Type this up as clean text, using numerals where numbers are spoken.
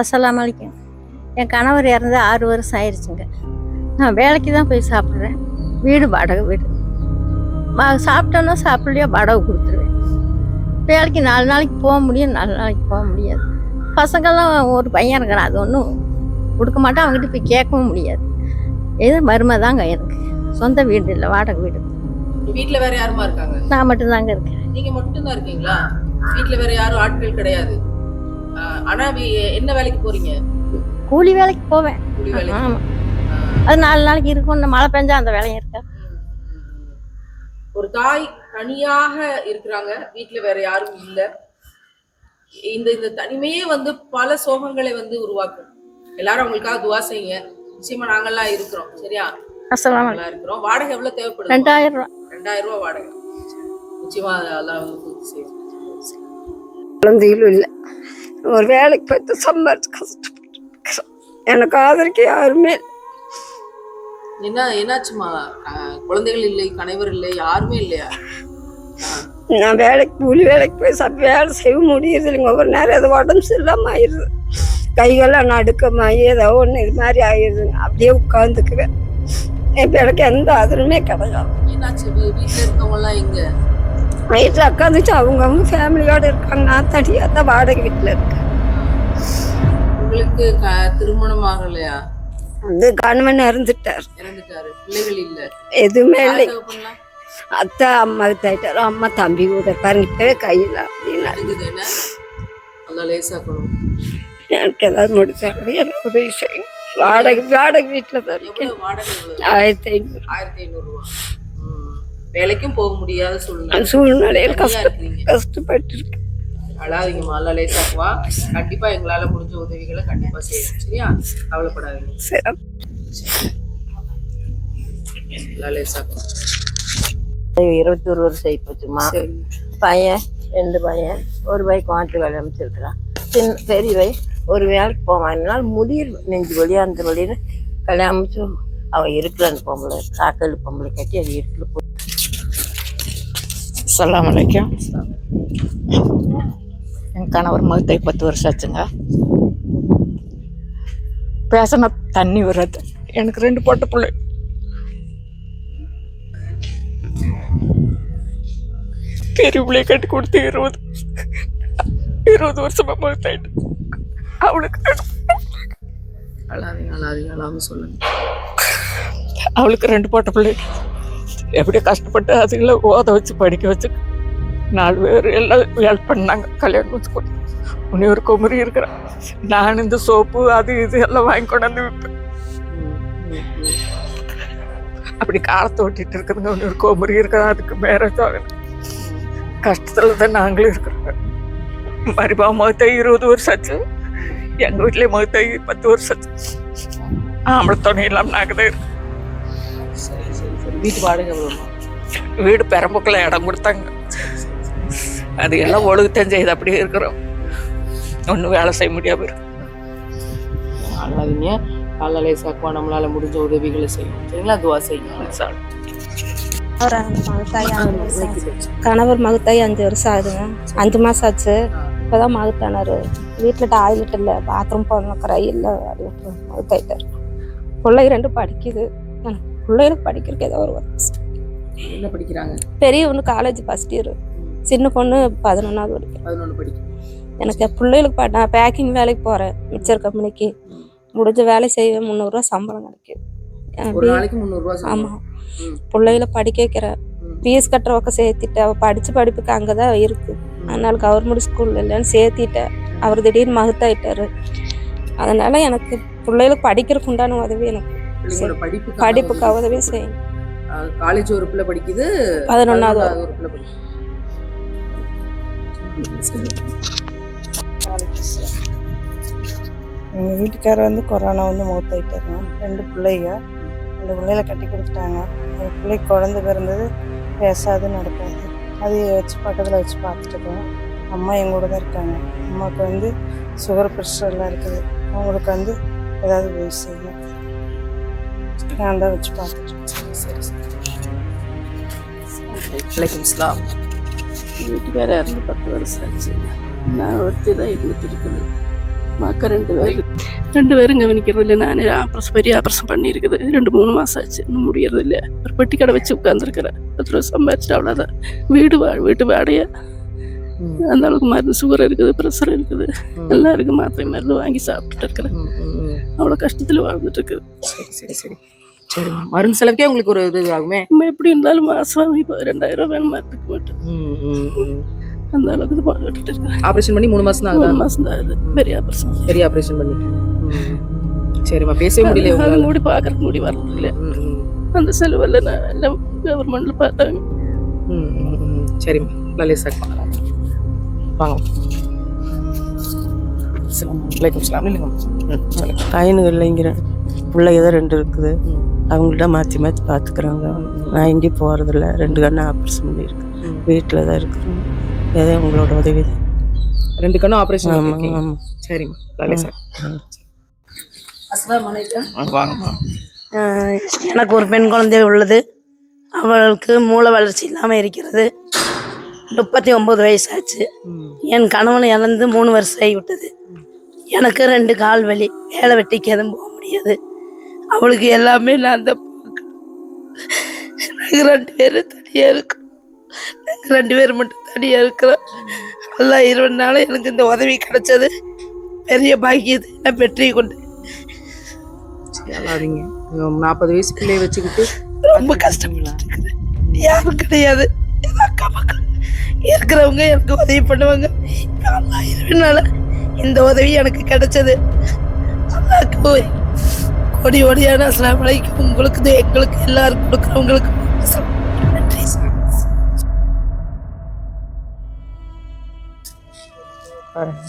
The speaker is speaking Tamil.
அஸ்ஸலாமு அலைக்கும். என் கணவர் இறந்து 6 வருஷம் ஆயிடுச்சுங்க. நான் வேலைக்கு தான் போய் சாப்பிட்றேன். வீடு வாடகை வீடு. சாப்பிட்டோன்னா சாப்பிட்லையோ வாடகை கொடுத்துருவேன். வேலைக்கு 4 நாளைக்கு போக முடியும், 4 நாளைக்கு போக முடியாது. பசங்கள்லாம் ஒரு பையன் இருக்கிறான், அது ஒன்றும் கொடுக்க மாட்டேன், அவங்ககிட்ட போய் கேட்கவும் முடியாது. ஏதோ மருமை தாங்க எனக்கு. சொந்த வீடு இல்லை, வாடகை வீடு. வீட்டில் வேற யாருமா இருக்காங்க? நான் மட்டும்தாங்க இருக்கேன். நீங்கள் மட்டும்தான் இருக்கீங்களா? வீட்டில் வேற யாரும் ஆட்கள் கிடையாது? ஆனா என்ன வேலைக்கு போறீங்க? கூலி வேலைக்கு போவேன். ஆமாம், அது 4 நாளைக்கு இருக்கும். மழை பெஞ்சா அந்த வேலையும் இருக்கா. ஒரு தாய் தனியாக இருக்கிறாங்க, வீட்டுல வேற யாரும் இல்ல. இந்த தனிமையே பல சோகங்களை உருவாக்கும். எல்லாரும் அவங்களுக்காக துவா செய்யுங்க. நிச்சயமா நாங்கெல்லாம் இருக்கிறோம். சரியா? இருக்கிறோம். வாடகை எவ்வளவு தேவைப்படுது? 2000 ரூபா. 2000 ரூபா வாடகை. நிச்சயமா அதெல்லாம் பூர்த்தி செய்யும். குழந்தைகளும் இல்லை. ஒரு வேலைக்கு போய்த்து சம்பாரிச்சு கஷ்டப்பட்டு எனக்கு ஆதரிக்க யாருமே. என்னாச்சுமா? குழந்தைகள் இல்லை, கணவர் இல்லை, யாருமே இல்லையா? நான் வேலைக்கு கூலி வேலைக்கு போய் வேலை செய்ய முடியுது இல்லைங்க. ஒவ்வொரு நேரம் ஏதோ உடம்பு சரியில்லாம ஆயிடுது, கைகள்லாம் நடுக்கமாகி ஏதோ ஒன்று இது மாதிரி ஆயிடுதுங்க. அப்படியே உட்காந்துக்குவேன். இப்போ எனக்கு எந்த ஆதரவுமே கிடையாது. என்னாச்சு? வீட்டில் இருக்கவங்க எல்லாம் எங்க? வீட்டில் உட்காந்துச்சு அவங்கவுங்க ஃபேமிலியோடு இருக்காங்க. நான் தனியாக தான் வாடகை வீட்டில் இருக்கேன். உங்களுக்கு திருமணம் ஆகலையா? கணவன் இறந்துட்டாரு. பிள்ளைகள் இல்ல, எதுவுமே இல்லை. அத்தை அம்மா தாயிட்டாரு. அம்மா தம்பி பாருங்க இப்பவே கையில் அப்படின்னு எனக்கு ஏதாவது முடிச்சாங்க. எனக்கு உதவி செய்யும். வாடகை வீட்டில் தான் இருக்கேன். 1500. 1500 ரூபா. வேலைக்கும் போக முடியாத சூழ்நிலையில் கஷ்டப்பட்டு இருக்கேன். அழாதீங்கம்மா, அல்லா லேசாக்குவா. கண்டிப்பா எங்களால முடிஞ்ச உதவிகளை கண்டிப்பா செய்யணும். சரியா? கவலைப்படாதீங்க. 21 வருஷம் ஆயிப்போச்சுமா. பையன் 2 பையன், ஒரு பையன் குவான்ட்டு வேலை அமைச்சிருக்கிறான். பெரிய பையன் ஒரு வேலைக்கு போவான். என்னால் முடியல, நெஞ்சு வழியா அந்த வழியில கல்யாணம் அமைச்சு அவன் இருக்கலான்னு பொம்பளை சாக்கல் பொம்பளை கட்டி அது இருக்கல போய். அஸ்ஸலாமு அலைக்கும். என் கணவர் மகத்தை 10 வருஷம் ஆச்சுங்க. பேசினா தண்ணி வராது. எனக்கு 2 பொட்ட பிள்ளை. பெரிய பிள்ளைய கட்டி கொடுத்து 20 வருஷமா மகத்தாயிட்டு. அவளுக்கு அவளுக்கு 2 பொட்ட பிள்ளை. எப்படியோ கஷ்டப்பட்டு அதுகளை ஓத வச்சு படிக்க வச்சு 4 பேர் எல்லாம் ஹெல்ப் பண்ணாங்க. கல்யாணம் வச்சு கொடுத்து உன்னை ஒரு குமரி இருக்கிறேன். நான் இந்த சோப்பு அது இது எல்லாம் வாங்கி கொண்டாந்து விற்பேன். அப்படி காலத்தை ஓட்டிட்டு இருக்குதுங்க. உன்னை ஒரு குமரி இருக்கிறேன். அதுக்கு மேரேஜ் ஆகல. கஷ்டத்துல தான் நாங்களும் இருக்கிறோம். மறுபா மகத்தாயி 20 வருஷம் ஆச்சு. எங்க வீட்டுல மகத்தாயி 10 வருஷம் ஆச்சு. ஆம்பளை துணை இல்லாம நாங்க தான் இருக்கோம். வீட்டு வாடகை வீடு பெரம்புக்குள்ள இடம் கொடுத்தாங்க. அது எல்லாம் ஒழுகுத்தான் செய்து அப்படியே இருக்கிறோம். ஒன்றும் வேலை செய்ய முடியாம இருக்கு. அழாதீங்க. காலையில சாக்குவா நம்மளால முடிஞ்ச உதவிகளை செய்யும். சரிங்களா? துவா செய்யும். கணவர் மகத்தாயி 5 வருஷம் ஆகுதுங்க. 5 மாசம் ஆச்சு. இப்பதான் மகத்தானாரு. வீட்டுல டாய்லெட் இல்லை, பாத்ரூம் போகணும், ரயில் மகத்தாயிட்டாரு. பிள்ளை 2 படிக்குது. பிள்ளைகளுக்கு படிக்கிறதுக்கு ஏதோ ஒரு என்ன படிக்கிறாங்க? பெரிய பொண்ணு காலேஜ் ஃபர்ஸ்ட் இயர், சின்ன பொண்ணு 11ஆவது படிக்கும். எனக்கு பிள்ளைகளுக்கு நான் பேக்கிங் வேலைக்கு போறேன். மிக்சர் கம்பெனிக்கு முடிஞ்ச வேலை செய்வேன். 300 ரூபா சம்பளம் கிடைக்கும். ஆமா, பிள்ளைகளை படிக்க வைக்கிறேன். ஃபீஸ் கட்டுற பக்கம் சேர்த்திட்டேன். அவள் படிப்புக்கு அங்கதான் இருக்கு. அதனால கவர்மெண்ட் ஸ்கூல் இல்லைன்னு சேர்த்திட்டேன். அவர் திடீர்னு மகத்தாயிட்டாரு. அதனால எனக்கு பிள்ளைகளுக்கு படிக்கிறதுக்கு உண்டான உதவி எனக்கு படிப்புக்கு உதவி செய்யும். காலேஜ் ஒரு பிள்ளை படிக்குது, 11ஆவது ஒரு பிள்ளை படிக்குது. எங்கள் வீட்டுக்காரர் கொரோனா மௌத்தாயிட்டாருங்க. 2 பிள்ளைங்க, 2 பிள்ளைகளை கட்டி கொடுத்துட்டாங்க. எங்கள் பிள்ளைக்கு குழந்தை பிறந்தது, பேசாது நடக்காது. அது வச்சு பக்கத்தில் வச்சு பார்த்துட்டுருக்கோம். அம்மா எங்கூட தான் இருக்காங்க. அம்மாவுக்கு சுகர் ப்ரெஷர் எல்லாம் இருக்குது. அவங்களுக்கு ஏதாவது உதவி செய்யணும். நான் தான் வச்சு பார்த்துட்டு. வீட்டுக்கார 10 வருஷம் ஆச்சு. நான் ஒருத்தி தான் இருந்துட்டு இருக்குது. மக்கள் 2 பேரும் கவனிக்கிறது இல்லை. நானே பெரிய ஆப்ரேஷன் பண்ணியிருக்குது. 2-3 மாசம் ஆச்சு, இன்னும் முடியறது இல்லை. ஒரு பெட்டி கடை வச்சு உட்காந்துருக்கிறேன். 10 ரூபா சம்பாதிச்சிட்டு அவ்வளோதான். வீட்டு வாடகை. அந்த அளவுக்கு மருந்து, சுகர் இருக்குது, ப்ரெஷர் இருக்குது, எல்லாம் இருக்கு. மாத்திரை மருந்து வாங்கி சாப்பிட்டுட்டு இருக்கிறேன். அவ்வளோ கஷ்டத்தில் வாழ்ந்துட்டு இருக்குது. சரி சரிம்மா. மருந்து செலவுக்கே உங்களுக்கு ஒரு இது ஆகுமே. நம்ம எப்படி இருந்தாலும் மாசம் இப்போ 2000 வேணும் மருந்துக்கு மட்டும். அந்த அளவுக்கு இது பாத்துட்டு இருக்கேன். ஆபரேஷன் பண்ணி 3 மாசம் தான் 3 மாசம் தான் ஆகுது. பெரிய ஆபரேஷன் பண்ணி. சரிம்மா, பேசவே முடியல அது மூடி பார்க்கறதுக்கு முடி வரது இல்லை. அந்த செலவில் நான் எல்லாம் கவர்மெண்ட்ல பார்த்தாங்க. சரிம்மா, நல்ல சார் வாங்க. பையனுங்க இல்லைங்கிறேன். பிள்ளைங்க தான் 2 இருக்குது. அவங்கள்ட்ட மாற்றி பார்த்துக்கிறாங்க. நான் எங்கேயும் போகிறதில்ல. 2 கண்ணு ஆப்ரேஷன் பண்ணியிருக்கு. வீட்டில் தான் இருக்கிறேன். ஏதோ உங்களோட உதவி தான். 2 கண்ணும் ஆப்ரேஷன். ஆமாம் ஆமாம். சரிம்மா, நல்ல சார். எனக்கு ஒரு பெண் குழந்தை உள்ளது. அவளுக்கு மூளை வளர்ச்சி இல்லாமல் இருக்கிறது. 39 வயசாச்சு. என் கணவன் இறந்து 3 வருஷம் ஆகிவிட்டது. எனக்கு 2 கால் வலி, வேலை வெட்டிக்கு எதுவும் போக முடியாது. அவளுக்கு எல்லாமே நான் தான் பார்க்கணும். நாங்கள் 2 பேரும் தனியாக இருக்கோம். நாங்கள் 2 பேரும் மட்டும் தனியாக இருக்கிறோம். நல்லா 20 நாள் எனக்கு இந்த உதவி கிடைச்சது பெரிய பாக்கியத்தை நான் பெற்றி கொண்டு. அல்லாதீங்க, 40 வயசு பிள்ளைய வச்சுக்கிட்டு ரொம்ப கஷ்டப்பட்டு யாரும் கிடையாது. அக்கா மக்கள் இருக்கிறவங்க எனக்கு உதவி பண்ணுவாங்க. 20 நாள் இந்த உதவி எனக்கு கிடைச்சது. அல்லாக்கு கோடியான அஸ்ஸலாமு அலைக்கும். உங்களுக்கு எங்களுக்கு எல்லாருக்கும் கொடுக்குறவங்களுக்கு நன்றி. பாருங்க.